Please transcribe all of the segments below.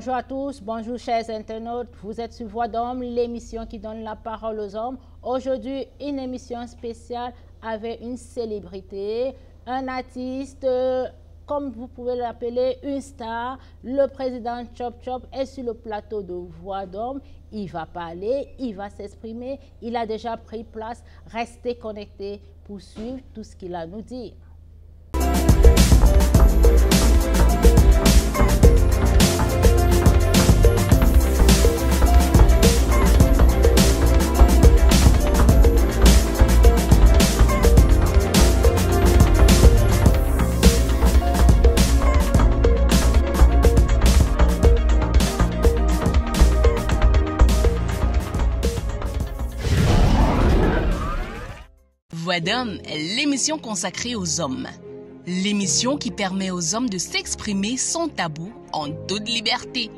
Bonjour à tous, bonjour chers internautes. Vous êtes sur Voix d'Homme, l'émission qui donne la parole aux hommes. Aujourd'hui, une émission spéciale avec une célébrité, un artiste, comme vous pouvez l'appeler, une star. Le président Chop Chop est sur le plateau de Voix d'Homme. Il va parler, il va s'exprimer. Il a déjà pris place. Restez connectés pour suivre tout ce qu'il a à nous dire. Voix d'Homme est l'émission consacrée aux hommes. L'émission qui permet aux hommes de s'exprimer sans tabou, en toute liberté.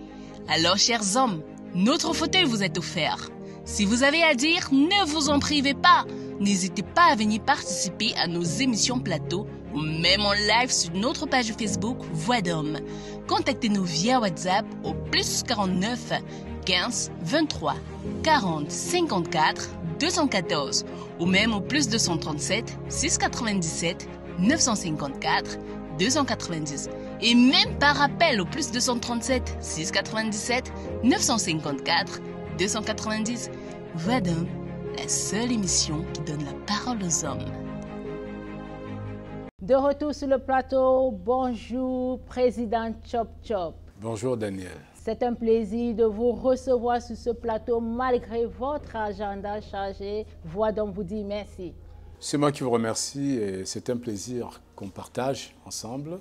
Alors, chers hommes, notre fauteuil vous est offert. Si vous avez à dire, ne vous en privez pas. N'hésitez pas à venir participer à nos émissions plateau ou même en live sur notre page Facebook Voix d'Homme. Contactez-nous via WhatsApp au +49 15 23 40 54 214 ou même au +237 697 954 290 et même par appel au +237 697 954 290. Voix d'Homme, la seule émission qui donne la parole aux hommes. De retour sur le plateau, bonjour président Chop Chop. Bonjour Daniel. C'est un plaisir de vous recevoir sur ce plateau malgré votre agenda chargé. Voix d'Homme vous dit merci. C'est moi qui vous remercie et c'est un plaisir qu'on partage ensemble.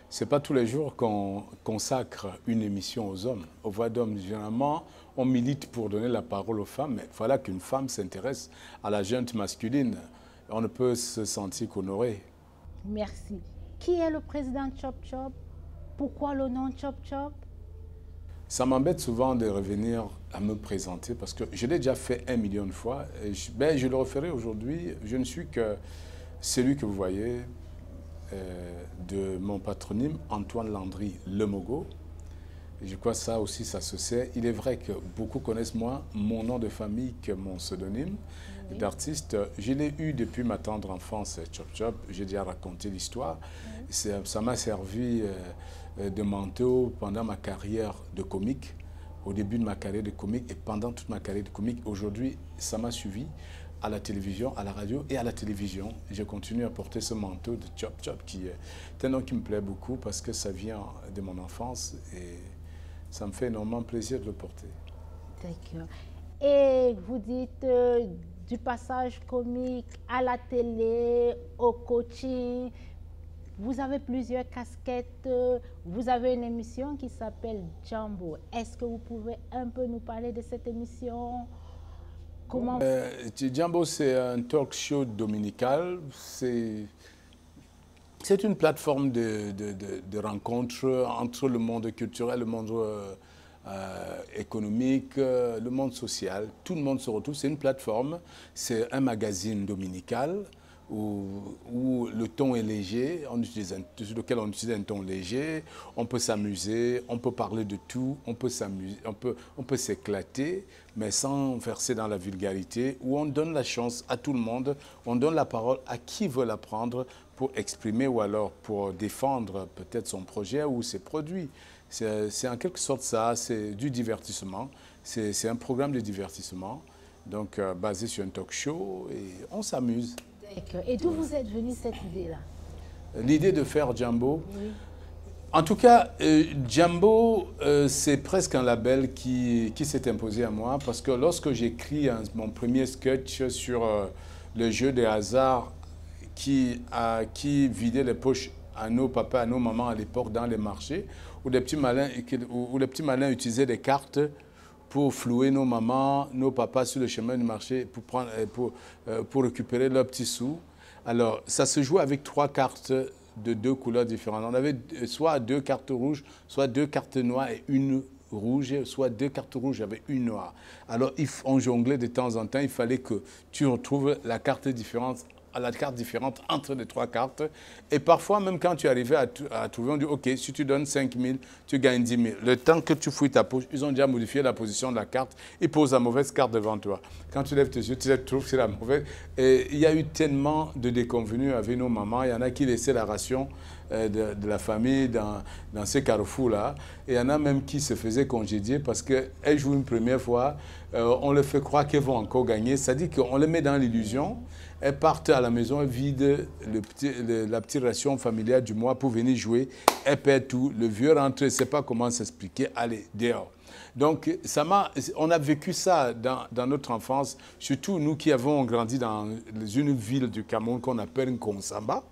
Ce n'est pas tous les jours qu'on consacre une émission aux hommes. Aux Voix d'Homme, généralement, on milite pour donner la parole aux femmes, mais voilà qu'une femme s'intéresse à la junte masculine. On ne peut se sentir qu'honoré. Merci. Qui est le président Chop Chop? Pourquoi le nom Chop Chop? Ça m'embête souvent de revenir à me présenter parce que je l'ai déjà fait 1 million de fois. Et je le referai aujourd'hui. Je ne suis que celui que vous voyez de mon patronyme, Antoine Landry Lemogo. Et je crois que ça aussi, ça se sait. Il est vrai que beaucoup connaissent moins mon nom de famille que mon pseudonyme d'artiste. Je l'ai eu depuis ma tendre enfance, Chop Chop. J'ai déjà raconté l'histoire. Ça m'a servi de manteau pendant ma carrière de comique, au début de ma carrière de comique et pendant toute ma carrière de comique. Aujourd'hui, ça m'a suivi à la télévision, à la radio et à la télévision. Je continue à porter ce manteau de Chop Chop qui est un nom qui me plaît beaucoup parce que ça vient de mon enfance et ça me fait énormément plaisir de le porter. D'accord. Et vous dites du passage comique à la télé, au coaching, vous avez plusieurs casquettes, vous avez une émission qui s'appelle Jambo. Est-ce que vous pouvez un peu nous parler de cette émission? Comment... Jambo, c'est un talk show dominical. C'est une plateforme de rencontres entre le monde culturel, le monde économique, le monde social. Tout le monde se retrouve. C'est une plateforme, c'est un magazine dominical où le ton est léger, sur lequel on utilise un ton léger, on peut s'amuser, on peut parler de tout, on peut s'amuser, on peut s'éclater, mais sans verser dans la vulgarité, où on donne la chance à tout le monde, on donne la parole à qui veut la prendre pour exprimer ou alors pour défendre peut-être son projet ou ses produits. C'est en quelque sorte ça, c'est du divertissement, c'est un programme de divertissement, donc basé sur un talk show et on s'amuse. Et d'où vous êtes venu cette idée-là? L'idée de faire Jambo. Oui. En tout cas, Jambo, c'est presque un label qui s'est imposé à moi parce que lorsque j'écris mon premier sketch sur le jeu des hasards qui vidait les poches à nos papas, à nos mamans à l'époque dans les marchés, où les petits malins utilisaient des cartes pour flouer nos mamans, nos papas sur le chemin du marché pour récupérer leurs petits sous. Alors, ça se joue avec 3 cartes de 2 couleurs différentes. On avait soit 2 cartes rouges, soit 2 cartes noires et une rouge, soit 2 cartes rouges avec une noire. Alors, on jonglait de temps en temps. Il fallait que tu retrouves la carte différente à la carte différente entre les 3 cartes. Et parfois, même quand tu arrivais à trouver, on dit, OK, si tu donnes 5 000, tu gagnes 10 000. Le temps que tu fouilles ta poche, ils ont déjà modifié la position de la carte. Ils posent la mauvaise carte devant toi. Quand tu lèves tes yeux, tu trouves que c'est la mauvaise. Et il y a eu tellement de déconvenues avec nos mamans. Il y en a qui laissaient la ration de la famille dans ces carrefours-là. Et il y en a même qui se faisaient congédier parce qu'elles jouent une première fois, on leur fait croire qu'elles vont encore gagner. C'est-à-dire qu'on les met dans l'illusion. Elles partent à la maison, elles vident la petite ration familiale du mois pour venir jouer. Elles perdent tout. Le vieux rentre, il ne sait pas comment s'expliquer. Allez, dehors. Donc, on a vécu ça dans notre enfance, surtout nous qui avons grandi dans une ville du Cameroun qu'on appelle Nkonsamba,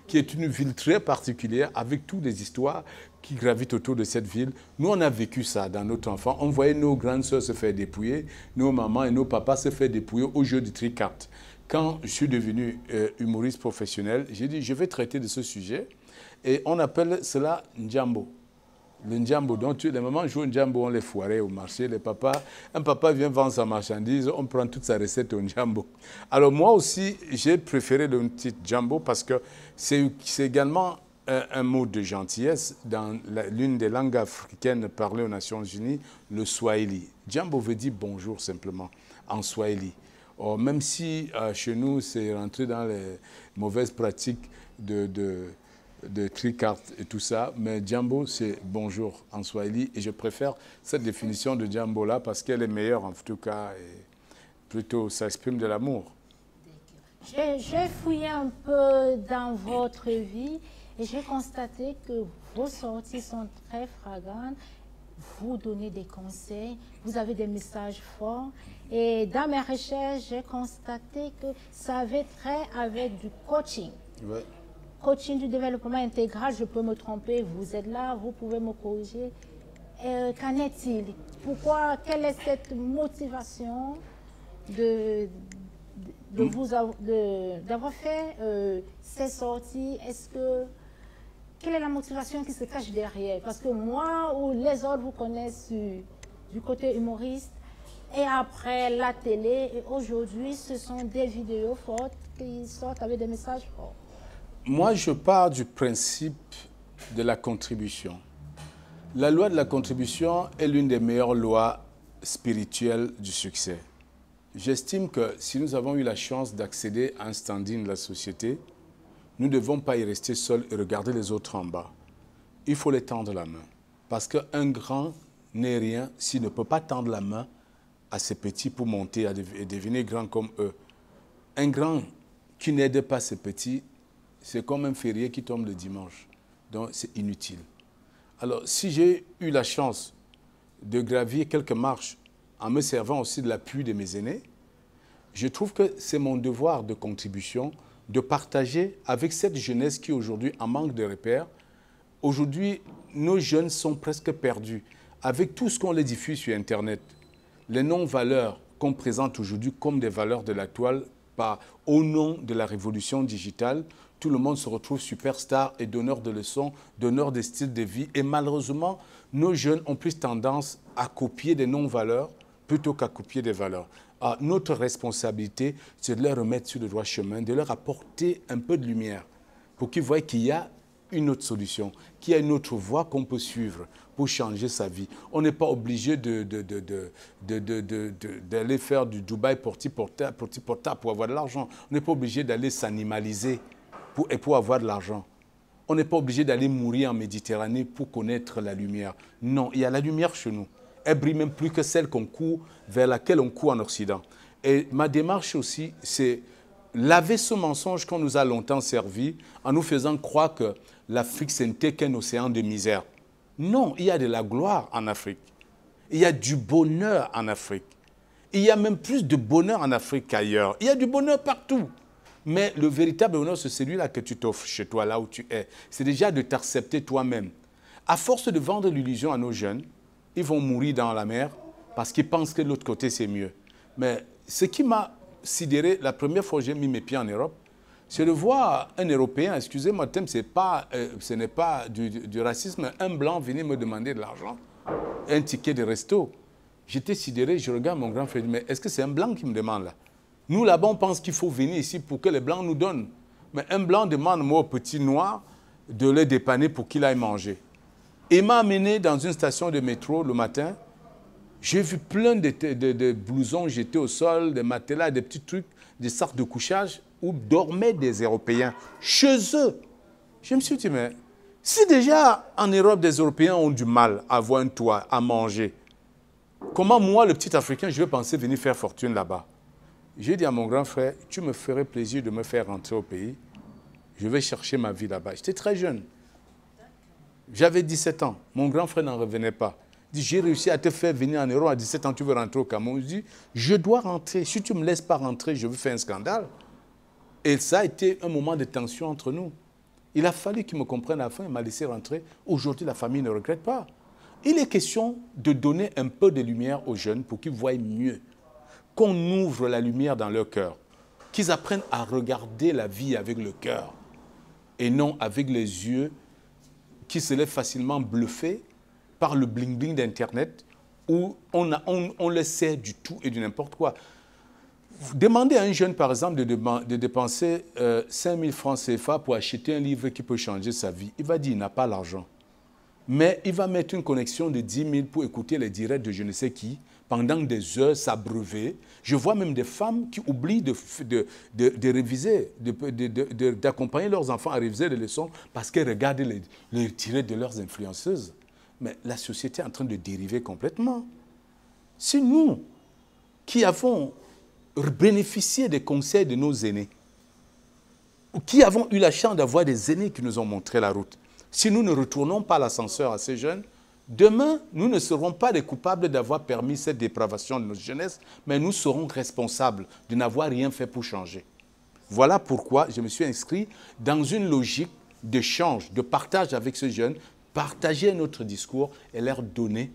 qui est une ville très particulière avec toutes les histoires qui gravitent autour de cette ville. Nous, on a vécu ça dans notre enfance. On voyait nos grandes sœurs se faire dépouiller, nos mamans et nos papas se faire dépouiller au jeu du tricarte. Quand je suis devenu humoriste professionnel, j'ai dit, je vais traiter de ce sujet et on appelle cela Ndjambo. Le Ndjambo, donc les mamans jouent Ndjambo, on les foirait au marché, un papa vient vendre sa marchandise, on prend toute sa recette au Ndjambo. Alors moi aussi, j'ai préféré le petit Ndjambo parce que c'est également un mot de gentillesse dans l'une des langues africaines parlées aux Nations Unies, le Swahili. Ndjambo veut dire bonjour simplement en Swahili. Or, même si chez nous, c'est rentré dans les mauvaises pratiques de tricarte et tout ça, mais Ndjambo, c'est bonjour en Swahili. Et je préfère cette définition de Ndjambo-là parce qu'elle est meilleure en tout cas et plutôt ça exprime de l'amour. J'ai fouillé un peu dans votre vie et j'ai constaté que vos sorties sont très flagrantes. Vous donnez des conseils, vous avez des messages forts. Et dans mes recherches, j'ai constaté que ça avait trait avec du coaching. Ouais. Coaching du développement intégral, je peux me tromper, vous êtes là, vous pouvez me corriger. Qu'en est-il? Pourquoi, quelle est cette motivation d'avoir fait ces sorties? Quelle est la motivation qui se cache derrière? Parce que moi ou les autres vous connaissent du côté humoriste et après la télé. Et aujourd'hui, ce sont des vidéos fortes qui sortent avec des messages forts. Moi, je pars du principe de la contribution. La loi de la contribution est l'une des meilleures lois spirituelles du succès. J'estime que si nous avons eu la chance d'accéder à un standing de la société, nous ne devons pas y rester seuls et regarder les autres en bas. Il faut les tendre la main. Parce qu'un grand n'est rien s'il ne peut pas tendre la main à ses petits pour monter et devenir grand comme eux. Un grand qui n'aide pas ses petits, c'est comme un férié qui tombe le dimanche. Donc, c'est inutile. Alors, si j'ai eu la chance de gravir quelques marches en me servant aussi de l'appui de mes aînés, je trouve que c'est mon devoir de contribution de partager avec cette jeunesse qui aujourd'hui en manque de repères. Aujourd'hui, nos jeunes sont presque perdus. Avec tout ce qu'on les diffuse sur Internet, les non-valeurs qu'on présente aujourd'hui comme des valeurs de la toile, au nom de la révolution digitale, tout le monde se retrouve superstar et donneur de leçons, donneur de styles de vie. Et malheureusement, nos jeunes ont plus tendance à copier des non-valeurs plutôt qu'à copier des valeurs. Alors, notre responsabilité, c'est de les remettre sur le droit chemin, de leur apporter un peu de lumière pour qu'ils voient qu'il y a une autre solution, qu'il y a une autre voie qu'on peut suivre pour changer sa vie. On n'est pas obligé d'aller faire du Dubaï porti-porta pour avoir de l'argent. On n'est pas obligé d'aller s'animaliser pour avoir de l'argent. On n'est pas obligé d'aller mourir en Méditerranée pour connaître la lumière. Non, il y a la lumière chez nous. Elle brille même plus que celle vers laquelle on court en Occident. Et ma démarche aussi, c'est laver ce mensonge qu'on nous a longtemps servi en nous faisant croire que l'Afrique, ce n'était qu'un océan de misère. Non, il y a de la gloire en Afrique. Il y a du bonheur en Afrique. Il y a même plus de bonheur en Afrique qu'ailleurs. Il y a du bonheur partout. Mais le véritable bonheur, c'est celui-là que tu t'offres chez toi, là où tu es. C'est déjà de t'accepter toi-même. À force de vendre l'illusion à nos jeunes, ils vont mourir dans la mer parce qu'ils pensent que de l'autre côté, c'est mieux. Mais ce qui m'a sidéré, la première fois que j'ai mis mes pieds en Europe, c'est de voir un Européen, excusez-moi, ce n'est pas du racisme, un blanc venir me demander de l'argent, un ticket de resto. J'étais sidéré, je regarde mon grand frère, mais est-ce que c'est un blanc qui me demande là? Nous, là-bas, on pense qu'il faut venir ici pour que les Blancs nous donnent. Mais un Blanc demande, moi, au petit noir, de le dépanner pour qu'il aille manger. Il m'a amené dans une station de métro le matin. J'ai vu plein de blousons jetés au sol, des matelas, des petits trucs, des sacs de couchage où dormaient des Européens, chez eux. Je me suis dit, mais si déjà en Europe, des Européens ont du mal à avoir un toit, à manger, comment moi, le petit Africain, je vais penser venir faire fortune là-bas? J'ai dit à mon grand frère, tu me ferais plaisir de me faire rentrer au pays. Je vais chercher ma vie là-bas. J'étais très jeune. J'avais 17 ans. Mon grand frère n'en revenait pas. Il dit, j'ai réussi à te faire venir en Europe à 17 ans, tu veux rentrer au Cameroun. Je dis, je dois rentrer. Si tu ne me laisses pas rentrer, je veux faire un scandale. Et ça a été un moment de tension entre nous. Il a fallu qu'il me comprenne à la fin, il m'a laissé rentrer. Aujourd'hui, la famille ne regrette pas. Il est question de donner un peu de lumière aux jeunes pour qu'ils voient mieux. Qu'on ouvre la lumière dans leur cœur. Qu'ils apprennent à regarder la vie avec le cœur. Et non avec les yeux qui se laissent facilement bluffer par le bling-bling d'Internet où on le sait du tout et du n'importe quoi. Demandez à un jeune, par exemple, de dépenser 5 000 francs CFA pour acheter un livre qui peut changer sa vie. Il va dire qu'il n'a pas l'argent. Mais il va mettre une connexion de 10 000 pour écouter les directs de je ne sais qui, pendant des heures, s'abreuver. Je vois même des femmes qui oublient de réviser, d'accompagner leurs enfants à réviser les leçons parce qu'elles regardent les directs de leurs influenceuses. Mais la société est en train de dériver complètement. C'est nous qui avons bénéficié des conseils de nos aînés, qui avons eu la chance d'avoir des aînés qui nous ont montré la route. Si nous ne retournons pas l'ascenseur à ces jeunes, demain, nous ne serons pas les coupables d'avoir permis cette dépravation de notre jeunesse, mais nous serons responsables de n'avoir rien fait pour changer. Voilà pourquoi je me suis inscrit dans une logique d'échange, de partage avec ces jeunes, partager notre discours et leur donner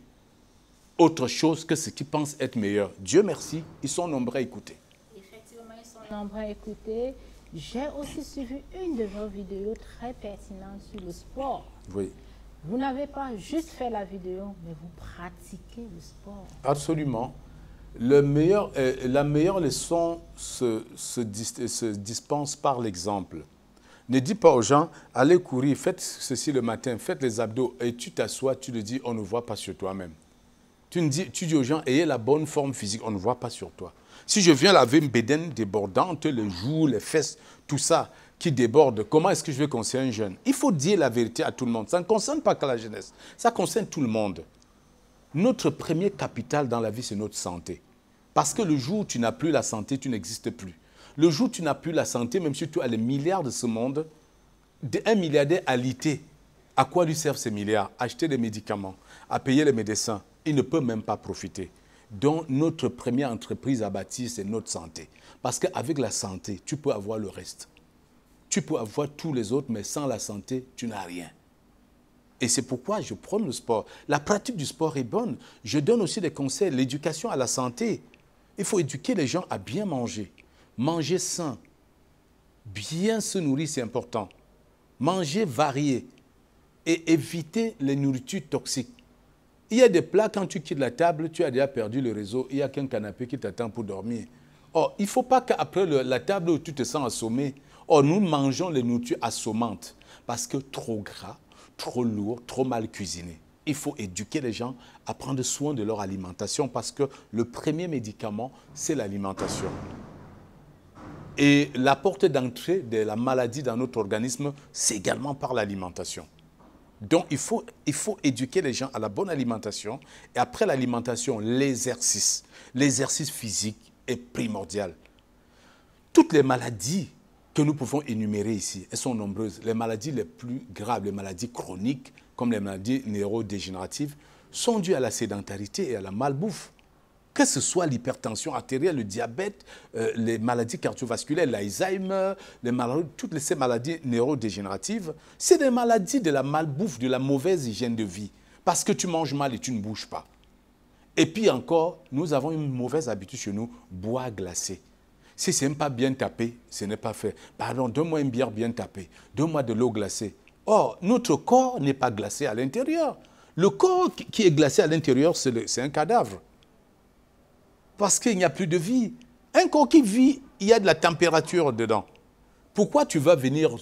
autre chose que ce qu'ils pensent être meilleur. Dieu merci, ils sont nombreux à écouter. Effectivement, ils sont nombreux à écouter. J'ai aussi suivi une de vos vidéos très pertinente sur le sport. Oui. Vous n'avez pas juste fait la vidéo, mais vous pratiquez le sport. Absolument. La meilleure leçon se dispense par l'exemple. Ne dis pas aux gens, allez courir, faites ceci le matin, faites les abdos, et tu t'assois, tu le dis, on ne voit pas sur toi-même. Tu dis aux gens, ayez la bonne forme physique, on ne voit pas sur toi. Si je viens laver une bédaine débordante, les joues, les fesses, tout ça qui déborde, comment est-ce que je vais conseiller un jeune? Il faut dire la vérité à tout le monde. Ça ne concerne pas que la jeunesse, ça concerne tout le monde. Notre premier capital dans la vie, c'est notre santé. Parce que le jour où tu n'as plus la santé, tu n'existes plus. Le jour où tu n'as plus la santé, même si tu as les milliards de ce monde, un milliardaire alité, à quoi lui servent ces milliards? Acheter des médicaments, à payer les médecins. Il ne peut même pas profiter. Donc, notre première entreprise à bâtir, c'est notre santé. Parce qu'avec la santé, tu peux avoir le reste. Tu peux avoir tous les autres, mais sans la santé, tu n'as rien. Et c'est pourquoi je prône le sport. La pratique du sport est bonne. Je donne aussi des conseils, l'éducation à la santé. Il faut éduquer les gens à bien manger. Manger sain. Bien se nourrir, c'est important. Manger varié. Et éviter les nourritures toxiques. Il y a des plats, quand tu quittes la table, tu as déjà perdu le réseau, il n'y a qu'un canapé qui t'attend pour dormir. Or, il ne faut pas qu'après la table où tu te sens assommé, nous mangeons les nourritures assommantes parce que trop gras, trop lourd, trop mal cuisiné. Il faut éduquer les gens à prendre soin de leur alimentation parce que le premier médicament, c'est l'alimentation. Et la porte d'entrée de la maladie dans notre organisme, c'est également par l'alimentation. Donc, il faut éduquer les gens à la bonne alimentation. Et après l'alimentation, l'exercice. L'exercice physique est primordial. Toutes les maladies que nous pouvons énumérer ici, elles sont nombreuses. Les maladies les plus graves, les maladies chroniques, comme les maladies neurodégénératives, sont dues à la sédentarité et à la malbouffe. Que ce soit l'hypertension artérielle, le diabète, les maladies cardiovasculaires, l'Alzheimer, toutes ces maladies neurodégénératives, c'est des maladies de la malbouffe, de la mauvaise hygiène de vie. Parce que tu manges mal et tu ne bouges pas. Et puis encore, nous avons une mauvaise habitude chez nous, boire glacé. Si ce n'est pas bien tapé, ce n'est pas fait. Pardon, donne-moi une bière bien tapée, donne-moi de l'eau glacée. Or, notre corps n'est pas glacé à l'intérieur. Le corps qui est glacé à l'intérieur, c'est un cadavre. Parce qu'il n'y a plus de vie. Un corps qui vit il y a de la température dedans. Pourquoi tu vas venir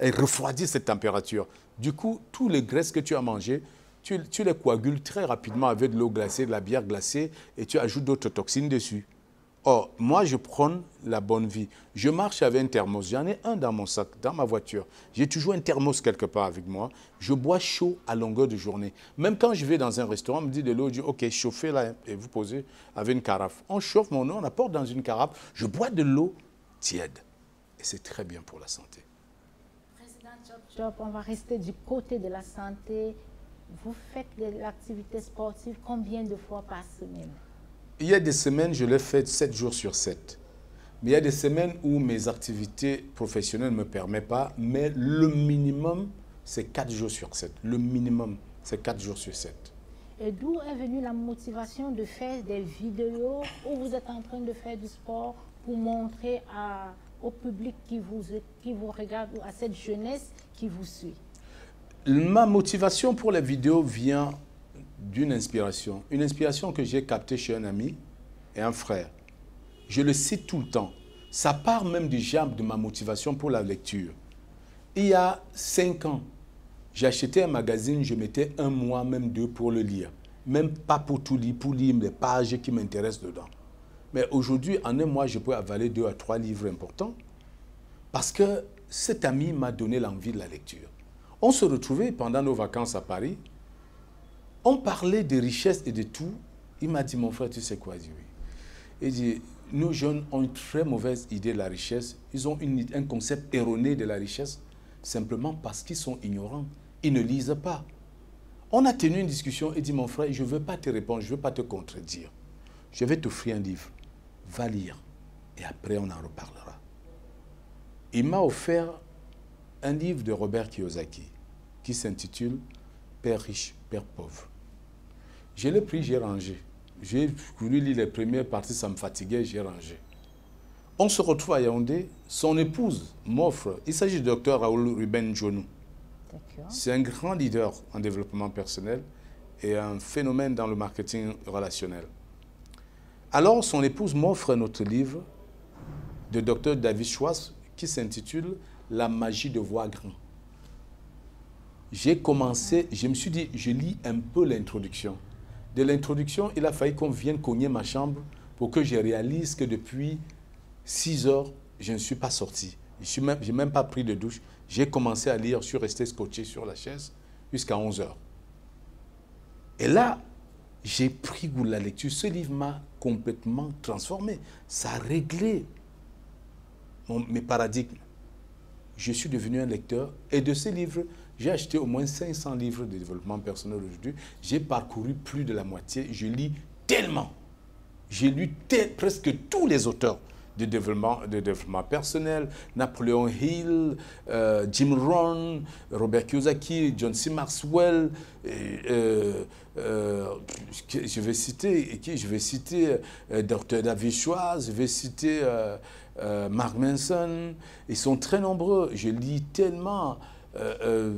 refroidir cette température? Du coup, tous les graisses que tu as mangées, tu les coagules très rapidement avec de l'eau glacée, de la bière glacée, et tu ajoutes d'autres toxines dessus. Or, moi, je prône la bonne vie. Je marche avec un thermos. J'en ai un dans mon sac, dans ma voiture. J'ai toujours un thermos quelque part avec moi. Je bois chaud à longueur de journée. Même quand je vais dans un restaurant, on me dit de l'eau, je dis, OK, chauffez là et vous posez avec une carafe. On chauffe mon eau, on apporte dans une carafe. Je bois de l'eau tiède. Et c'est très bien pour la santé. Président Chop Chop, on va rester du côté de la santé. Vous faites de l'activité sportive combien de fois par semaine? Il y a des semaines, je l'ai fait 7 jours sur 7. Mais il y a des semaines où mes activités professionnelles ne me permettent pas. Mais le minimum, c'est 4 jours sur 7. Le minimum, c'est 4 jours sur 7. Et d'où est venue la motivation de faire des vidéos où vous êtes en train de faire du sport pour montrer au public qui vous regarde, ou à cette jeunesse qui vous suit? Ma motivation pour les vidéos vient d'une inspiration. Une inspiration que j'ai captée chez un ami et un frère. Je le cite tout le temps. Ça part même déjà de ma motivation pour la lecture. Il y a 5 ans, j'ai acheté un magazine, je mettais 1 mois, même 2 pour le lire. Même pas pour tout lire, pour lire les pages qui m'intéressent dedans. Mais aujourd'hui, en 1 mois, je peux avaler 2 à 3 livres importants parce que cet ami m'a donné l'envie de la lecture. On se retrouvait pendant nos vacances à Paris. On parlait de richesse et de tout. Il m'a dit, mon frère, tu sais quoi? Je dis oui. Il dit, nos jeunes ont une très mauvaise idée de la richesse. Ils ont un concept erroné de la richesse simplement parce qu'ils sont ignorants. Ils ne lisent pas. On a tenu une discussion et dit, mon frère, je ne veux pas te répondre, je ne veux pas te contredire. Je vais t'offrir un livre. Va lire et après on en reparlera. Il m'a offert un livre de Robert Kiyosaki qui s'intitule « Père riche, Père pauvre ». Je l'ai pris, j'ai rangé. J'ai voulu lire les premières parties, ça me fatiguait, j'ai rangé. On se retrouve à Yaoundé, son épouse m'offre, il s'agit du docteur Raoul Ruben Jonou. C'est un grand leader en développement personnel et un phénomène dans le marketing relationnel. Alors, son épouse m'offre un autre livre de docteur David Schwartz qui s'intitule « La magie de voir grand ». J'ai commencé, je me suis dit, je lis un peu l'introduction. De l'introduction, il a fallu qu'on vienne cogner ma chambre pour que je réalise que depuis 6 heures, je ne suis pas sorti. Je n'ai même pas pris de douche. J'ai commencé à lire, je suis resté scotché sur la chaise jusqu'à 11 heures. Et là, j'ai pris goût de la lecture. Ce livre m'a complètement transformé. Ça a réglé mes paradigmes. Je suis devenu un lecteur et de ces livres, j'ai acheté au moins 500 livres de développement personnel aujourd'hui. J'ai parcouru plus de la moitié. Je lis tellement. J'ai lu presque tous les auteurs de développement personnel. Napoléon Hill, Jim Rohn, Robert Kiyosaki, John C. Maxwell. Je vais citer Dr. David Schwartz, je vais citer Mark Manson. Ils sont très nombreux. Je lis tellement. Je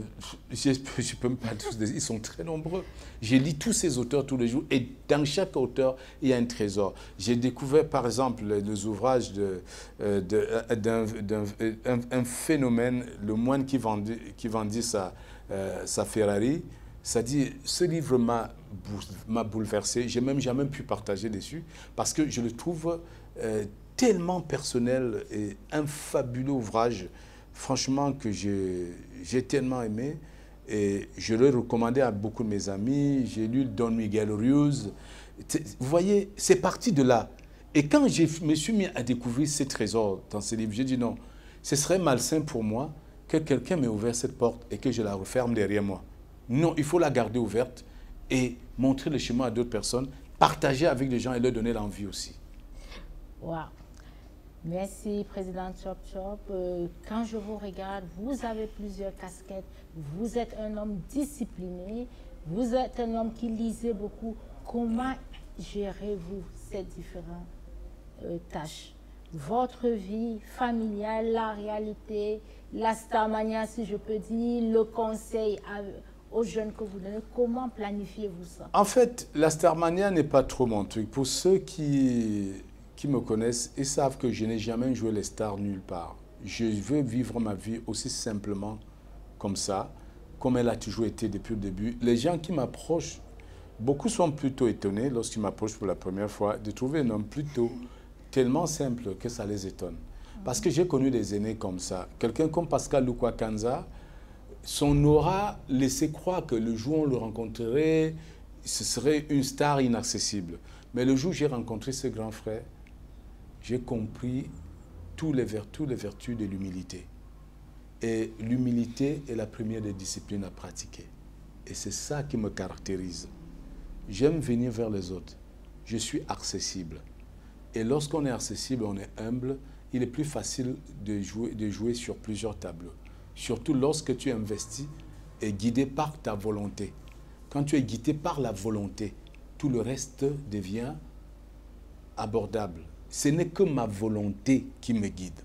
peux même pas tous dire, ils sont très nombreux. Je lis tous ces auteurs tous les jours et dans chaque auteur, il y a un trésor. J'ai découvert par exemple les ouvrages d'un phénomène, le moine qui vendit sa Ferrari. Ça dit, ce livre m'a bouleversé. J'ai même jamais pu partager dessus parce que je le trouve tellement personnel et un fabuleux ouvrage. Franchement, que j'ai tellement aimé et je l'ai recommandé à beaucoup de mes amis. J'ai lu Don Miguel Ruiz. Vous voyez, c'est parti de là. Et quand je me suis mis à découvrir ces trésors dans ces livres, j'ai dit non, ce serait malsain pour moi que quelqu'un m'ait ouvert cette porte et que je la referme derrière moi. Non, il faut la garder ouverte et montrer le chemin à d'autres personnes, partager avec les gens et leur donner l'envie aussi. Wow. Merci, Président Chop Chop. Quand je vous regarde, vous avez plusieurs casquettes. Vous êtes un homme discipliné. Vous êtes un homme qui lisait beaucoup. Comment gérez-vous ces différentes tâches? Votre vie familiale, la réalité, la starmania, si je peux dire, le conseil aux jeunes que vous donnez. Comment planifiez-vous ça? En fait, la starmania n'est pas trop mon truc. Pour ceux qui qui me connaissent, ils savent que je n'ai jamais joué les stars nulle part. Je veux vivre ma vie aussi simplement comme ça, comme elle a toujours été depuis le début. Les gens qui m'approchent, beaucoup sont plutôt étonnés lorsqu'ils m'approchent pour la première fois de trouver un homme plutôt tellement simple que ça les étonne. Parce que j'ai connu des aînés comme ça. Quelqu'un comme Pascal Lukwakanza, son aura laissait croire que le jour où on le rencontrerait, ce serait une star inaccessible. Mais le jour où j'ai rencontré ce grand frère, j'ai compris toutes les vertus de l'humilité. Et l'humilité est la première des disciplines à pratiquer. Et c'est ça qui me caractérise. J'aime venir vers les autres. Je suis accessible. Et lorsqu'on est accessible, on est humble, il est plus facile de jouer sur plusieurs tableaux. Surtout lorsque tu investis et guidé par ta volonté. Quand tu es guidé par la volonté, tout le reste devient abordable. Ce n'est que ma volonté qui me guide.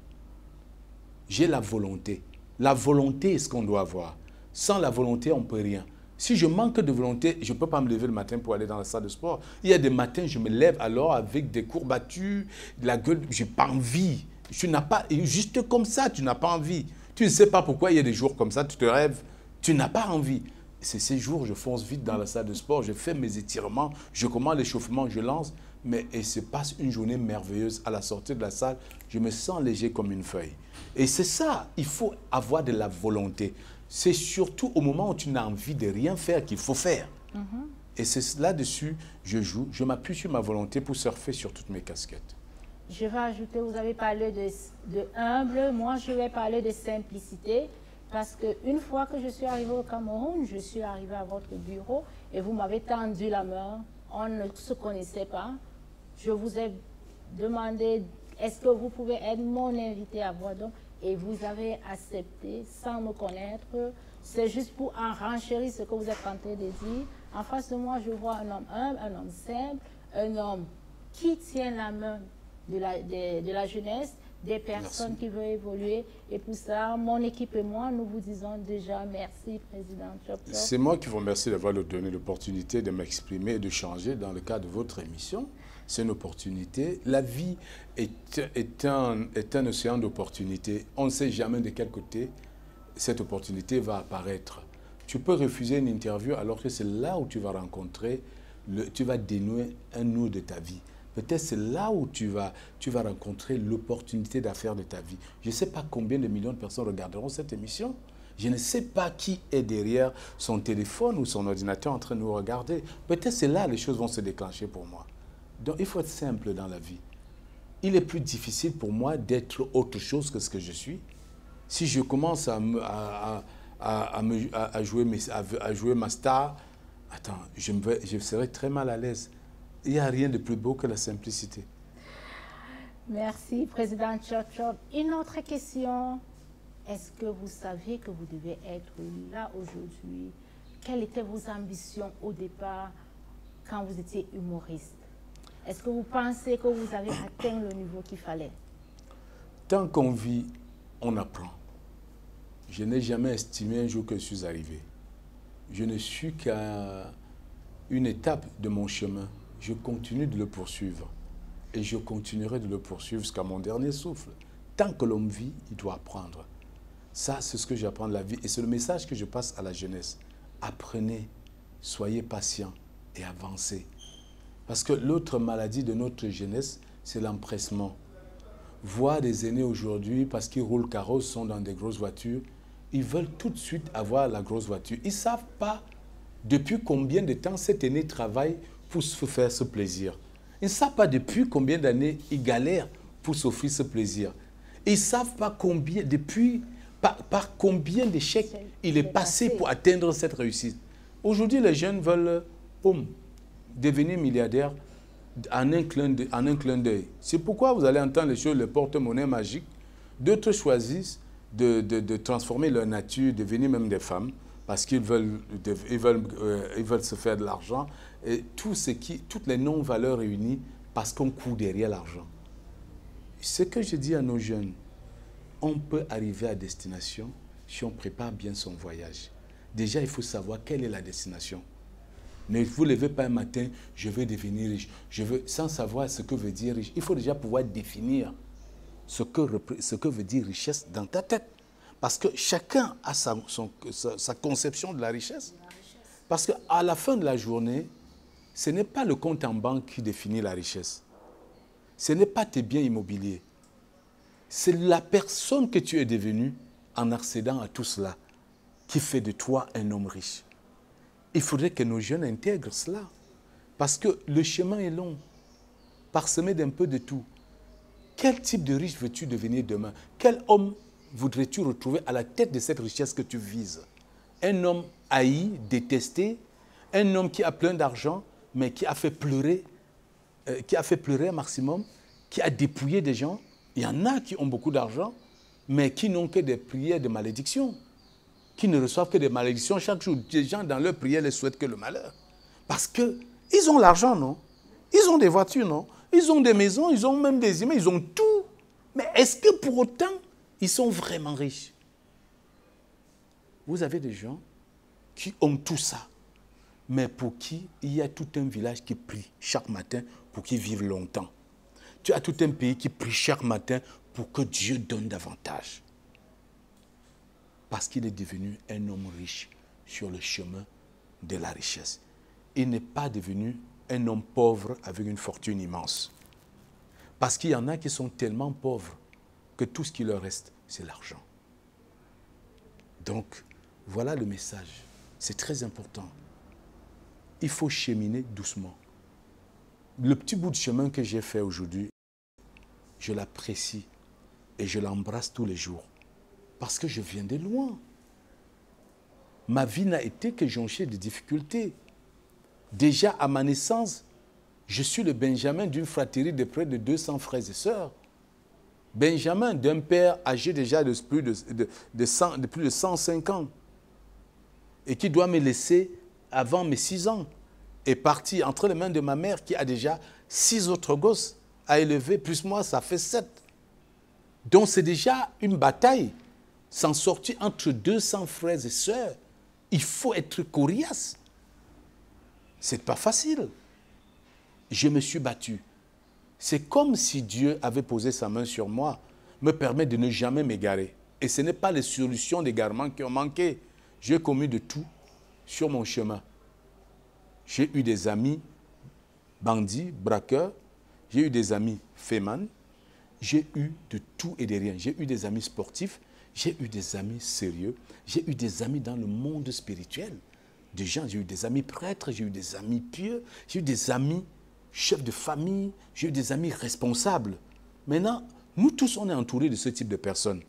J'ai la volonté. La volonté est ce qu'on doit avoir. Sans la volonté, on ne peut rien. Si je manque de volonté, je ne peux pas me lever le matin pour aller dans la salle de sport. Il y a des matins, je me lève alors avec des courbatures, la gueule, je n'ai pas envie. Tu n'as pas, juste comme ça, tu n'as pas envie. Tu ne sais pas pourquoi il y a des jours comme ça, tu te rêves, tu n'as pas envie. C'est ces jours, je fonce vite dans la salle de sport, je fais mes étirements, je commence l'échauffement, je lance, mais il se passe une journée merveilleuse. À la sortie de la salle, je me sens léger comme une feuille. Et c'est ça, il faut avoir de la volonté. C'est surtout au moment où tu n'as envie de rien faire qu'il faut faire. Et c'est là-dessus je joue, je m'appuie sur ma volonté pour surfer sur toutes mes casquettes. Je vais ajouter, vous avez parlé de humble, moi je vais parler de simplicité, parce qu'une fois que je suis arrivée au Cameroun, je suis arrivée à votre bureau et vous m'avez tendu la main, on ne se connaissait pas. Je vous ai demandé, est-ce que vous pouvez être mon invité à Voix d'Homme? Et vous avez accepté sans me connaître. C'est juste pour enchérir ce que vous êtes en train de dire. En face de moi, je vois un homme humble, un homme simple, un homme qui tient la main de la jeunesse, des personnes qui veulent évoluer. Et pour ça, mon équipe et moi, nous vous disons déjà merci, Président Chop Chop. C'est moi qui vous remercie d'avoir donné l'opportunité de m'exprimer et de changer dans le cadre de votre émission. C'est une opportunité. La vie est un océan d'opportunités. On ne sait jamais de quel côté cette opportunité va apparaître. Tu peux refuser une interview alors que c'est là où tu vas rencontrer, tu vas dénouer un nœud de ta vie. Peut-être c'est là où tu vas rencontrer l'opportunité d'affaires de ta vie. Je ne sais pas combien de millions de personnes regarderont cette émission. Je ne sais pas qui est derrière son téléphone ou son ordinateur en train de nous regarder. Peut-être c'est là que les choses vont se déclencher pour moi. Donc il faut être simple dans la vie. Il est plus difficile pour moi d'être autre chose que ce que je suis. Si je commence à jouer ma star, attends, je serai très mal à l'aise. Il n'y a rien de plus beau que la simplicité. Merci, Président Chop Chop. Une autre question. Est-ce que vous saviez que vous devez être là aujourd'hui? Quelles étaient vos ambitions au départ quand vous étiez humoriste? Est-ce que vous pensez que vous avez atteint le niveau qu'il fallait? Tant qu'on vit, on apprend. Je n'ai jamais estimé un jour que je suis arrivé. Je ne suis qu'à une étape de mon chemin. Je continue de le poursuivre. Et je continuerai de le poursuivre jusqu'à mon dernier souffle. Tant que l'homme vit, il doit apprendre. Ça, c'est ce que j'apprends de la vie. Et c'est le message que je passe à la jeunesse. Apprenez, soyez patient et avancez. Parce que l'autre maladie de notre jeunesse, c'est l'empressement. Voir des aînés aujourd'hui, parce qu'ils roulent carrosse, sont dans des grosses voitures, ils veulent tout de suite avoir la grosse voiture. Ils ne savent pas depuis combien de temps cet aîné travaille pour se faire ce plaisir. Ils ne savent pas depuis combien d'années il galère pour s'offrir ce plaisir. Ils ne savent pas combien, par combien d'échecs il est passé pour atteindre cette réussite. Aujourd'hui, les jeunes veulent devenir milliardaires en un clin d'œil. C'est pourquoi vous allez entendre les choses, le porte-monnaie magique. D'autres choisissent de transformer leur nature, devenir même des femmes, parce qu'ils veulent se faire de l'argent. Et toutes les non-valeurs réunies parce qu'on court derrière l'argent. Ce que je dis à nos jeunes, on peut arriver à destination si on prépare bien son voyage. Déjà, il faut savoir quelle est la destination. Ne vous levez pas un matin, je veux devenir riche. Je veux, sans savoir ce que veut dire riche. Il faut déjà pouvoir définir ce que veut dire richesse dans ta tête. Parce que chacun a sa conception de la richesse. Parce qu'à la fin de la journée, ce n'est pas le compte en banque qui définit la richesse. Ce n'est pas tes biens immobiliers. C'est la personne que tu es devenue en accédant à tout cela qui fait de toi un homme riche. Il faudrait que nos jeunes intègrent cela. Parce que le chemin est long, parsemé d'un peu de tout. Quel type de riche veux-tu devenir demain? Quel homme voudrais-tu retrouver à la tête de cette richesse que tu vises? Un homme haï, détesté, un homme qui a plein d'argent, mais qui a fait pleurer un maximum, qui a dépouillé des gens. Il y en a qui ont beaucoup d'argent, mais qui n'ont que des prières de malédiction, qui ne reçoivent que des malédictions chaque jour. Des gens dans leurs prières ne souhaitent que le malheur. Parce qu'ils ont l'argent, non? Ils ont des voitures, non? Ils ont des maisons, ils ont même des immeubles, ils ont tout. Mais est-ce que pour autant, ils sont vraiment riches? Vous avez des gens qui ont tout ça, mais pour qui il y a tout un village qui prie chaque matin pour qu'ils vivent longtemps. Tu as tout un pays qui prie chaque matin pour que Dieu donne davantage. Parce qu'il est devenu un homme riche sur le chemin de la richesse. Il n'est pas devenu un homme pauvre avec une fortune immense. Parce qu'il y en a qui sont tellement pauvres que tout ce qui leur reste, c'est l'argent. Donc, voilà le message. C'est très important. Il faut cheminer doucement. Le petit bout de chemin que j'ai fait aujourd'hui, je l'apprécie et je l'embrasse tous les jours. Parce que je viens de loin. Ma vie n'a été que jonchée de difficultés. Déjà à ma naissance, je suis le Benjamin d'une fratrie de près de 200 frères et sœurs. Benjamin d'un père âgé déjà de plus de 105 ans et qui doit me laisser avant mes 6 ans et parti entre les mains de ma mère qui a déjà 6 autres gosses à élever, plus moi ça fait 7. Donc c'est déjà une bataille. S'en sortir entre 200 frères et sœurs, il faut être coriace. C'est pas facile. Je me suis battu. C'est comme si Dieu avait posé sa main sur moi, me permet de ne jamais m'égarer. Et ce n'est pas les solutions d'égarement qui ont manqué. J'ai commis de tout sur mon chemin. J'ai eu des amis bandits, braqueurs. J'ai eu des amis fémans. J'ai eu de tout et de rien. J'ai eu des amis sportifs. J'ai eu des amis sérieux. J'ai eu des amis dans le monde spirituel. Des gens, j'ai eu des amis prêtres, j'ai eu des amis pieux, j'ai eu des amis chefs de famille, j'ai eu des amis responsables. Maintenant, nous tous, on est entourés de ce type de personnes.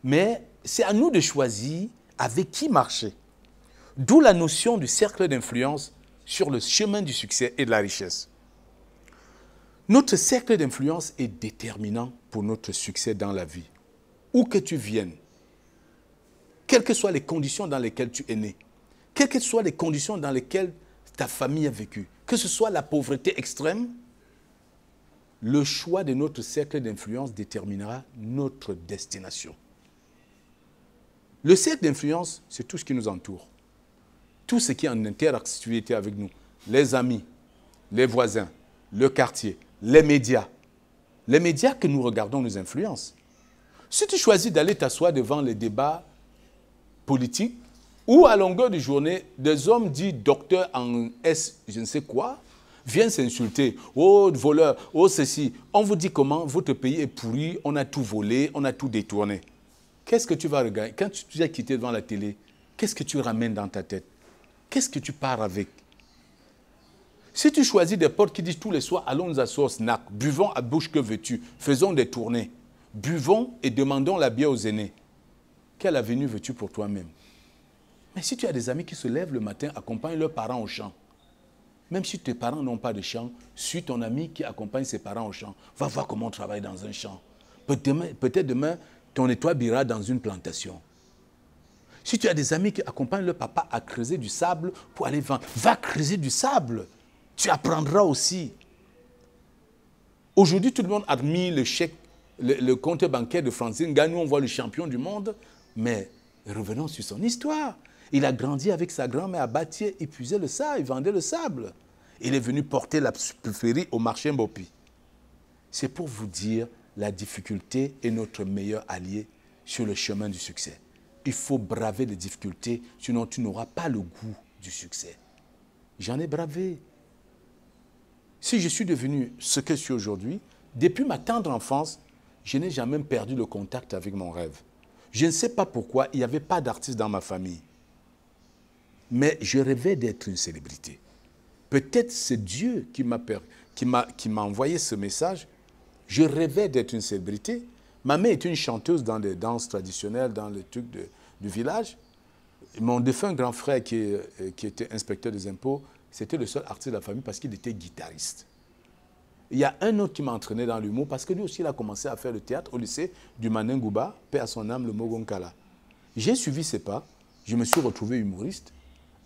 Mais c'est à nous de choisir avec qui marcher. D'où la notion du cercle d'influence sur le chemin du succès et de la richesse. Notre cercle d'influence est déterminant pour notre succès dans la vie. Où que tu viennes, quelles que soient les conditions dans lesquelles tu es né, quelles que soient les conditions dans lesquelles ta famille a vécu, que ce soit la pauvreté extrême, le choix de notre cercle d'influence déterminera notre destination. Le cercle d'influence, c'est tout ce qui nous entoure. Tout ce qui est en interactivité avec nous. Les amis, les voisins, le quartier, les médias. Les médias que nous regardons nous influencent. Si tu choisis d'aller t'asseoir devant les débats politiques, ou à longueur de journée, des hommes dits docteurs en S, je ne sais quoi, viennent s'insulter. Oh, voleur, oh, ceci. On vous dit comment votre pays est pourri, on a tout volé, on a tout détourné. Qu'est-ce que tu vas regarder? Quand tu as quitté devant la télé, qu'est-ce que tu ramènes dans ta tête? Qu'est-ce que tu pars avec? Si tu choisis des potes qui disent tous les soirs, allons nous asseoir au snack, buvons à bouche que veux-tu, faisons des tournées, buvons et demandons la bière aux aînés. Quelle avenue veux-tu pour toi-même? Mais si tu as des amis qui se lèvent le matin, accompagnent leurs parents au champ, même si tes parents n'ont pas de champ, suis ton ami qui accompagne ses parents au champ. Va voir comment on travaille dans un champ. Peut-être demain, ton étoile brillera dans une plantation. Si tu as des amis qui accompagnent leur papa à creuser du sable pour aller vendre, va creuser du sable. Tu apprendras aussi. Aujourd'hui, tout le monde admire le chèque, le compte bancaire de Francine Gagnon, on voit le champion du monde, mais revenons sur son histoire. Il a grandi avec sa grand-mère à Batier, il puisait le sable, il vendait le sable. Il est venu porter la pulperie au marché Mbopi. C'est pour vous dire, la difficulté est notre meilleur allié sur le chemin du succès. Il faut braver les difficultés, sinon tu n'auras pas le goût du succès. J'en ai bravé. Si je suis devenu ce que je suis aujourd'hui, depuis ma tendre enfance, je n'ai jamais perdu le contact avec mon rêve. Je ne sais pas pourquoi, il n'y avait pas d'artiste dans ma famille. Mais je rêvais d'être une célébrité. Peut-être c'est Dieu qui m'a envoyé ce message. Je rêvais d'être une célébrité. Ma mère est une chanteuse dans les danses traditionnelles, dans les trucs du village. Mon défunt grand frère qui était inspecteur des impôts, c'était le seul artiste de la famille parce qu'il était guitariste. Il y a un autre qui m'a entraîné dans l'humour parce que lui aussi il a commencé à faire le théâtre au lycée du Manengouba, paix à son âme, le Mogonkala. J'ai suivi ses pas, je me suis retrouvé humoriste.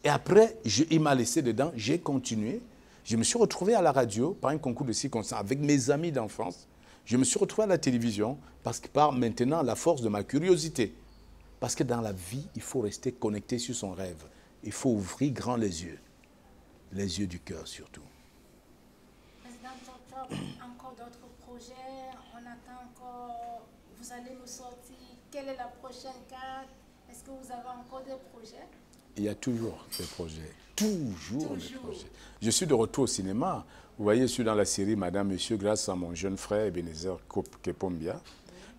Et après, il m'a laissé dedans, j'ai continué. Je me suis retrouvé à la radio par un concours de circonstances avec mes amis d'enfance. Je me suis retrouvé à la télévision parce que par maintenant la force de ma curiosité. Parce que dans la vie, il faut rester connecté sur son rêve. Il faut ouvrir grand les yeux du cœur surtout. Président Chop, encore d'autres projets, on attend encore, vous allez nous sortir, quelle est la prochaine carte? Est-ce que vous avez encore des projets? Il y a toujours des projets, toujours des projets. Je suis de retour au cinéma. Vous voyez, je suis dans la série Madame, Monsieur, grâce à mon jeune frère Ebenezer Kepombia,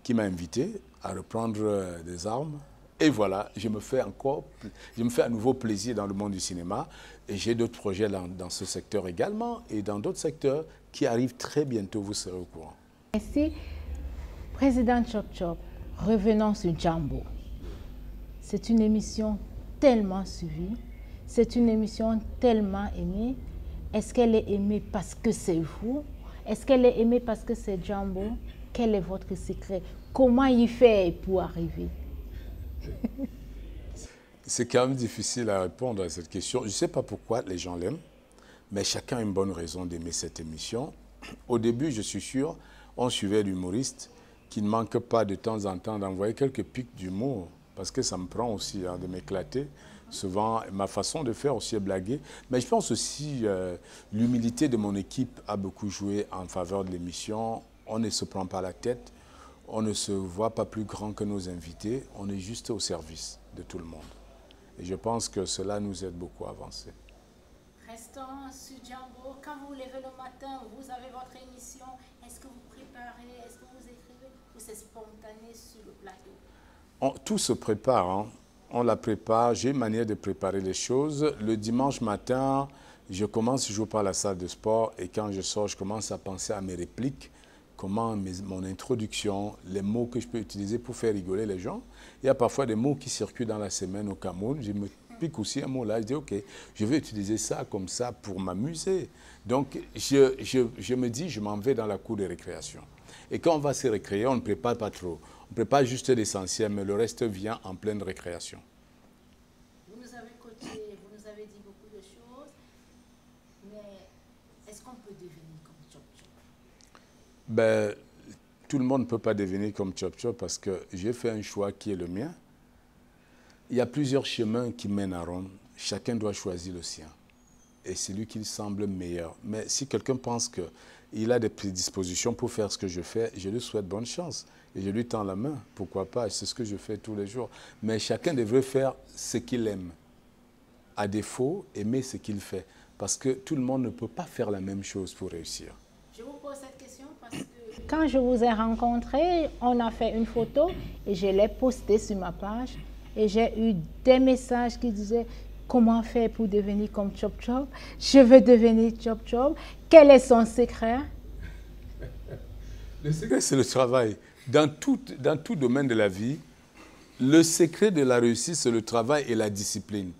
qui m'a invité à reprendre des armes. Et voilà, je me fais à nouveau plaisir dans le monde du cinéma. Et j'ai d'autres projets dans ce secteur également et dans d'autres secteurs qui arrivent très bientôt, vous serez au courant. Merci. Président Chop, revenons sur Jambo. C'est une émission tellement suivie, c'est une émission tellement aimée. Est-ce qu'elle est aimée parce que c'est vous? Est-ce qu'elle est aimée parce que c'est Jambo? Quel est votre secret? Comment il fait pour arriver? C'est quand même difficile à répondre à cette question. Je ne sais pas pourquoi les gens l'aiment, mais chacun a une bonne raison d'aimer cette émission. Au début, je suis sûr, on suivait l'humoriste qui ne manque pas de temps en temps d'envoyer quelques pics d'humour, parce que ça me prend aussi de m'éclater. Souvent, ma façon de faire aussi est blaguer. Mais je pense aussi l'humilité de mon équipe a beaucoup joué en faveur de l'émission. On ne se prend pas la tête. On ne se voit pas plus grand que nos invités. On est juste au service de tout le monde. Et je pense que cela nous aide beaucoup à avancer. Restons sur Jambo. Quand vous vous levez le matin, vous avez votre émission. Est-ce que vous préparez? Est-ce que vous écrivez? Ou c'est spontané sur le plateau? Tout se prépare. Hein. On la prépare. J'ai une manière de préparer les choses. Le dimanche matin, je commence toujours par la salle de sport. Et quand je sors, je commence à penser à mes répliques. Mon introduction, les mots que je peux utiliser pour faire rigoler les gens. Il y a parfois des mots qui circulent dans la semaine au Cameroun. Je me pique aussi un mot là. Je dis, OK, je vais utiliser ça comme ça pour m'amuser. Donc, je me dis, je m'en vais dans la cour de récréation. Et quand on va se récréer, on ne prépare pas trop. On prépare juste l'essentiel, mais le reste vient en pleine récréation. Vous nous avez coaché, vous nous avez dit beaucoup de choses, mais est-ce qu'on peut devenir comme Chop Chop? Ben, tout le monde ne peut pas devenir comme Chop Chop parce que j'ai fait un choix qui est le mien. Il y a plusieurs chemins qui mènent à Rome. Chacun doit choisir le sien. Et c'est lui qui semble meilleur. Mais si quelqu'un pense qu'il a des prédispositions pour faire ce que je fais, je lui souhaite bonne chance. Et je lui tends la main. Pourquoi pas? C'est ce que je fais tous les jours. Mais chacun devrait faire ce qu'il aime. À défaut, aimer ce qu'il fait. Parce que tout le monde ne peut pas faire la même chose pour réussir. Je vous pose cette question parce que quand je vous ai rencontré, on a fait une photo et je l'ai postée sur ma page. Et j'ai eu des messages qui disaient comment faire pour devenir comme Chop Chop? Je veux devenir Chop Chop. Quel est son secret? Le secret, c'est le travail. Dans tout domaine de la vie, le secret de la réussite, c'est le travail et la discipline.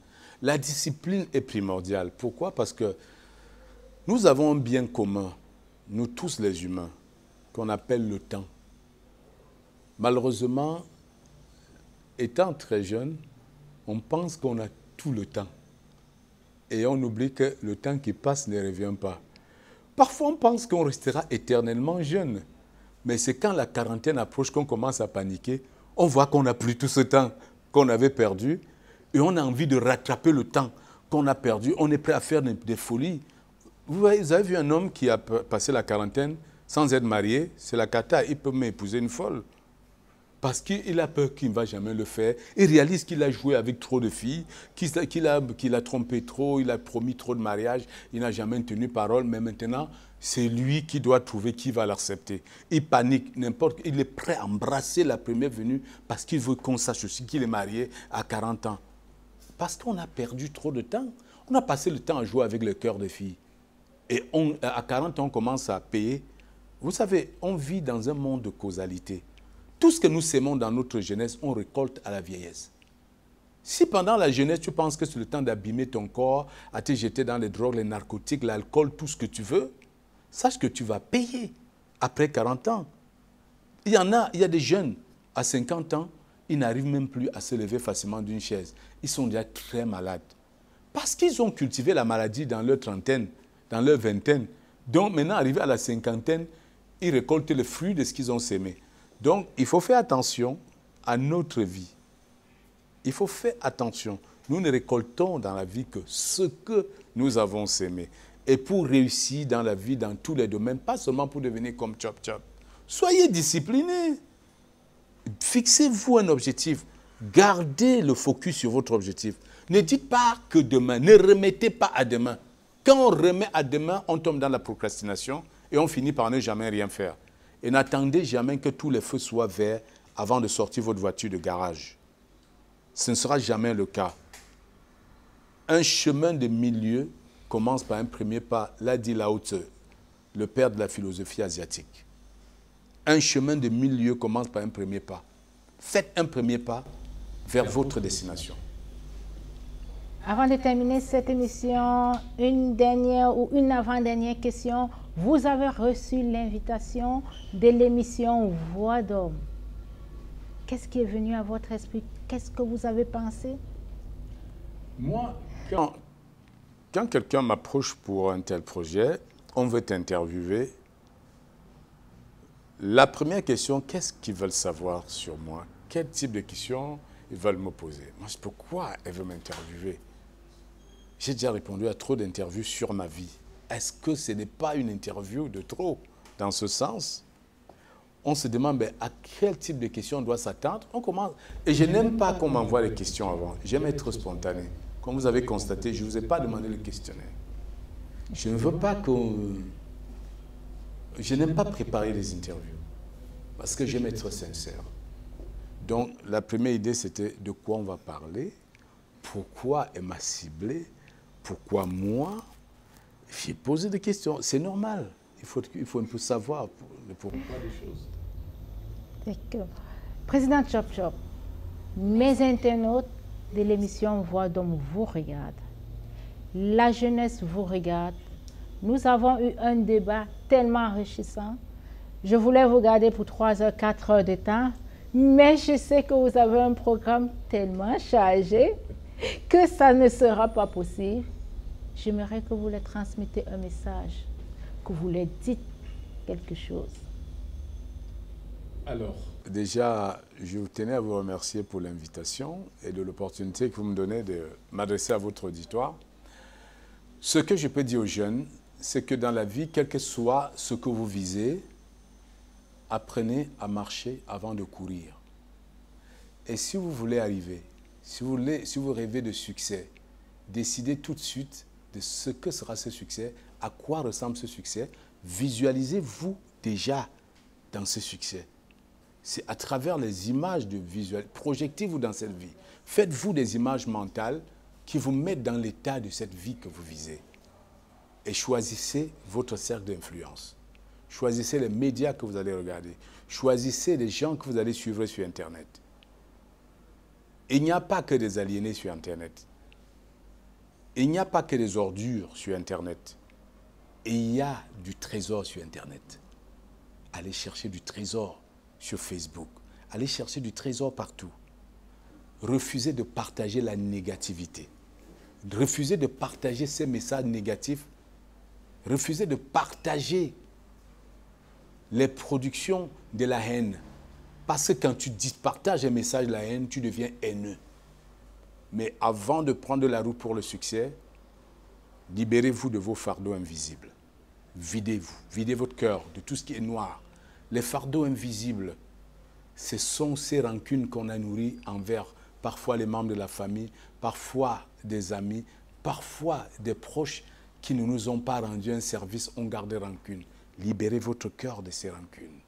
La discipline est primordiale. Pourquoi? Parce que nous avons un bien commun, nous tous les humains, qu'on appelle le temps. Malheureusement, étant très jeune, on pense qu'on a tout le temps. Et on oublie que le temps qui passe ne revient pas. Parfois, on pense qu'on restera éternellement jeune. Mais c'est quand la quarantaine approche qu'on commence à paniquer. On voit qu'on n'a plus tout ce temps qu'on avait perdu. Et on a envie de rattraper le temps qu'on a perdu. On est prêt à faire des folies. Vous avez vu un homme qui a passé la quarantaine sans être marié, c'est la cata, il peut m'épouser une folle. Parce qu'il a peur qu'il ne va jamais le faire. Il réalise qu'il a joué avec trop de filles, qu'il a trompé trop, il a promis trop de mariages, il n'a jamais tenu parole, mais maintenant, c'est lui qui doit trouver qui va l'accepter. Il panique, il est prêt à embrasser la première venue parce qu'il veut qu'on sache aussi qu'il est marié à 40 ans. Parce qu'on a perdu trop de temps. On a passé le temps à jouer avec le cœur des filles. Et à 40 ans, on commence à payer. Vous savez, on vit dans un monde de causalité. Tout ce que nous sémons dans notre jeunesse, on récolte à la vieillesse. Si pendant la jeunesse, tu penses que c'est le temps d'abîmer ton corps, à te jeter dans les drogues, les narcotiques, l'alcool, tout ce que tu veux, sache que tu vas payer après 40 ans. Il y a des jeunes, à 50 ans, ils n'arrivent même plus à se lever facilement d'une chaise. Ils sont déjà très malades. Parce qu'ils ont cultivé la maladie dans leur trentaine, dans leur vingtaine. Donc maintenant, arrivés à la cinquantaine, ils récoltent le fruit de ce qu'ils ont sémé. Donc, il faut faire attention à notre vie. Il faut faire attention. Nous ne récoltons dans la vie que ce que nous avons sémé. Et pour réussir dans la vie, dans tous les domaines, pas seulement pour devenir comme Chop Chop. Soyez disciplinés. Fixez-vous un objectif. Gardez le focus sur votre objectif. Ne dites pas que demain. Ne remettez pas à demain. Quand on remet à demain, on tombe dans la procrastination et on finit par ne jamais rien faire. Et n'attendez jamais que tous les feux soient verts avant de sortir votre voiture de garage. Ce ne sera jamais le cas. Un chemin de milieu commence par un premier pas, l'a dit Lao Tse, le père de la philosophie asiatique. Un chemin de milieu commence par un premier pas. Faites un premier pas vers votre destination. Avant de terminer cette émission, une dernière ou une avant-dernière question. Vous avez reçu l'invitation de l'émission Voix d'homme. Qu'est-ce qui est venu à votre esprit? Qu'est-ce que vous avez pensé? Moi, quand quelqu'un m'approche pour un tel projet, on veut t'interviewer, la première question, qu'est-ce qu'ils veulent savoir sur moi? Quel type de questions ils veulent me poser? Moi, pourquoi elle veut m'interviewer? J'ai déjà répondu à trop d'interviews sur ma vie. Est-ce que ce n'est pas une interview de trop? Dans ce sens, on se demande à quel type de questions on doit s'attendre. On commence. Et je n'aime pas qu'on m'envoie les questions avant. J'aime être spontané. Comme vous avez constaté, je ne vous ai pas demandé le questionnaire. Je ne veux pas qu'on... Je n'aime pas préparer les interviews. Parce que j'aime être sincère. Donc, la première idée, c'était de quoi on va parler, pourquoi elle m'a ciblé, pourquoi moi. J'ai posé des questions. C'est normal. Il faut un peu savoir le pourquoi des choses. D'accord. Président Chop Chop, mes internautes de l'émission Voix d'homme vous regardent. La jeunesse vous regarde. Nous avons eu un débat tellement enrichissant. Je voulais vous garder pour 3 heures, 4 heures de temps, mais je sais que vous avez un programme tellement chargé que ça ne sera pas possible. J'aimerais que vous leur transmettez un message, que vous leur dites quelque chose. Alors, déjà, je tenais à vous remercier pour l'invitation et de l'opportunité que vous me donnez de m'adresser à votre auditoire. Ce que je peux dire aux jeunes, c'est que dans la vie, quel que soit ce que vous visez, apprenez à marcher avant de courir. Et si vous voulez arriver, si vous rêvez de succès, décidez tout de suite de ce que sera ce succès, à quoi ressemble ce succès. Visualisez-vous déjà dans ce succès. C'est à travers les images de visuel. Projetez-vous dans cette vie. Faites-vous des images mentales qui vous mettent dans l'état de cette vie que vous visez. Et choisissez votre cercle d'influence. Choisissez les médias que vous allez regarder. Choisissez les gens que vous allez suivre sur Internet. Il n'y a pas que des aliénés sur Internet. Il n'y a pas que des ordures sur Internet. Il y a du trésor sur Internet. Allez chercher du trésor sur Facebook. Allez chercher du trésor partout. Refusez de partager la négativité. Refusez de partager ces messages négatifs. Refusez de partager les productions de la haine. Parce que quand tu partages un message de la haine, tu deviens haineux. Mais avant de prendre la route pour le succès, libérez-vous de vos fardeaux invisibles. Videz-vous, videz votre cœur de tout ce qui est noir. Les fardeaux invisibles, ce sont ces rancunes qu'on a nourries envers parfois les membres de la famille, parfois des amis, parfois des proches qui ne nous ont pas rendu un service, ont gardé rancune. Libérez votre cœur de ces rancunes.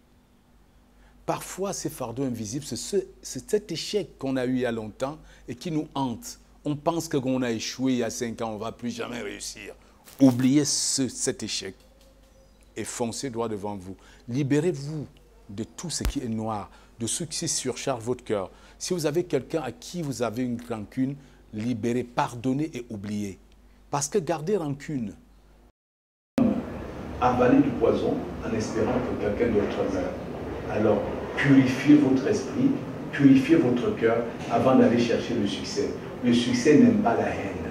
Parfois, ces fardeaux invisibles, c'est cet échec qu'on a eu il y a longtemps et qui nous hante. On pense que qu'on a échoué il y a 5 ans, on ne va plus jamais réussir. Oubliez cet échec et foncez droit devant vous. Libérez-vous de tout ce qui est noir, de ce qui surcharge votre cœur. Si vous avez quelqu'un à qui vous avez une rancune, libérez, pardonnez et oubliez. Parce que garder rancune, avaler du poison en espérant que quelqu'un d'autre meure. Alors, purifiez votre esprit, purifiez votre cœur avant d'aller chercher le succès. Le succès n'aime pas la haine.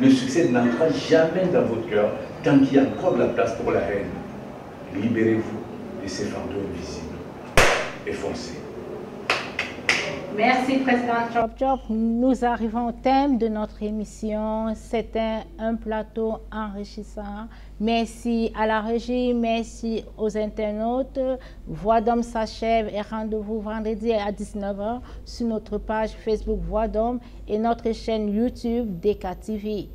Le succès n'entrera jamais dans votre cœur tant qu'il y a encore de la place pour la haine. Libérez-vous de ces fardeaux invisibles et foncez. Merci, Président Chop Chop. Nous arrivons au thème de notre émission. C'était un plateau enrichissant. Merci à la régie, merci aux internautes. Voix d'Homme s'achève et rendez-vous vendredi à 19 h sur notre page Facebook Voix d'Homme et notre chaîne YouTube DK TV.